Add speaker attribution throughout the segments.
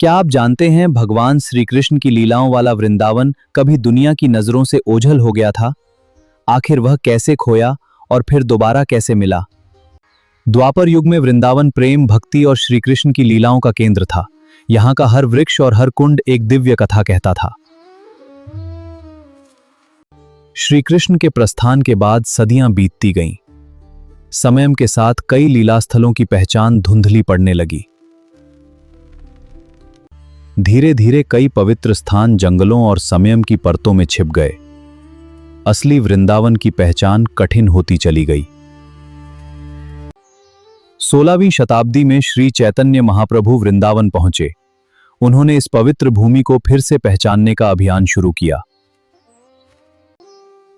Speaker 1: क्या आप जानते हैं भगवान श्री कृष्ण की लीलाओं वाला वृंदावन कभी दुनिया की नजरों से ओझल हो गया था। आखिर वह कैसे खोया और फिर दोबारा कैसे मिला। द्वापर युग में वृंदावन प्रेम, भक्ति और श्री कृष्ण की लीलाओं का केंद्र था। यहाँ का हर वृक्ष और हर कुंड एक दिव्य कथा कहता था। श्री कृष्ण के प्रस्थान के बाद सदियां बीतती गईं। समय के साथ कई लीलास्थलों की पहचान धुंधली पड़ने लगी। धीरे धीरे कई पवित्र स्थान जंगलों और समयम की परतों में छिप गए। असली वृंदावन की पहचान कठिन होती चली गई। 16वीं शताब्दी में श्री चैतन्य महाप्रभु वृंदावन पहुंचे। उन्होंने इस पवित्र भूमि को फिर से पहचानने का अभियान शुरू किया।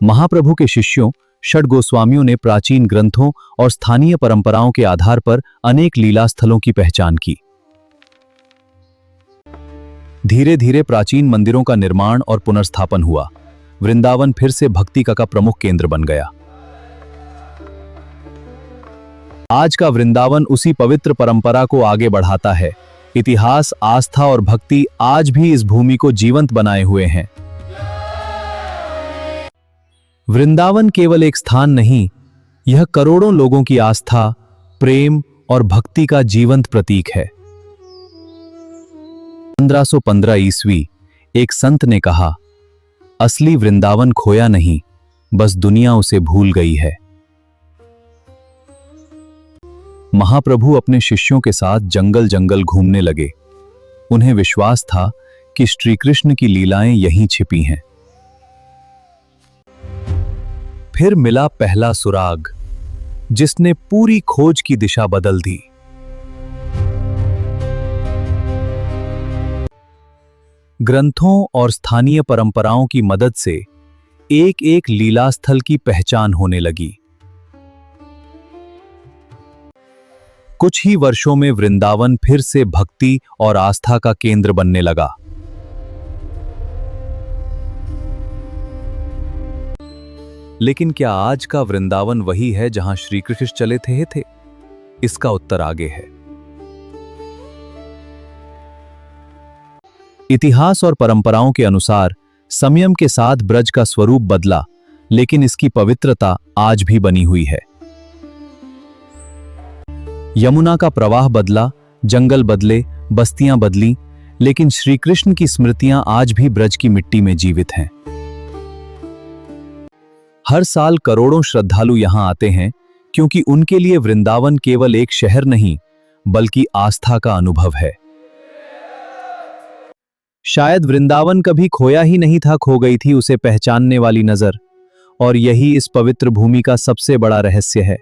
Speaker 1: महाप्रभु के शिष्यों षड गोस्वामियों ने प्राचीन ग्रंथों और स्थानीय परंपराओं के आधार पर अनेक लीलास्थलों की पहचान की। धीरे धीरे प्राचीन मंदिरों का निर्माण और पुनर्स्थापन हुआ। वृंदावन फिर से भक्ति का प्रमुख केंद्र बन गया। आज का वृंदावन उसी पवित्र परंपरा को आगे बढ़ाता है। इतिहास, आस्था और भक्ति आज भी इस भूमि को जीवंत बनाए हुए हैं। वृंदावन केवल एक स्थान नहीं, यह करोड़ों लोगों की आस्था, प्रेम और भक्ति का जीवंत प्रतीक है। 1515 ईस्वी एक संत ने कहा, असली वृंदावन खोया नहीं, बस दुनिया उसे भूल गई है। महाप्रभु अपने शिष्यों के साथ जंगल जंगल घूमने लगे। उन्हें विश्वास था कि श्री कृष्ण की लीलाएं यहीं छिपी हैं। फिर मिला पहला सुराग, जिसने पूरी खोज की दिशा बदल दी। ग्रंथों और स्थानीय परंपराओं की मदद से एक एक लीलास्थल की पहचान होने लगी। कुछ ही वर्षों में वृंदावन फिर से भक्ति और आस्था का केंद्र बनने लगा। लेकिन क्या आज का वृंदावन वही है जहां श्री कृष्ण चले थे? इसका उत्तर आगे है। इतिहास और परंपराओं के अनुसार समयम के साथ ब्रज का स्वरूप बदला, लेकिन इसकी पवित्रता आज भी बनी हुई है। यमुना का प्रवाह बदला, जंगल बदले, बस्तियां बदली, लेकिन श्री कृष्ण की स्मृतियां आज भी ब्रज की मिट्टी में जीवित हैं। हर साल करोड़ों श्रद्धालु यहां आते हैं, क्योंकि उनके लिए वृंदावन केवल एक शहर नहीं, बल्कि आस्था का अनुभव है। शायद वृंदावन कभी खोया ही नहीं था, खो गई थी उसे पहचानने वाली नजर। और यही इस पवित्र भूमि का सबसे बड़ा रहस्य है।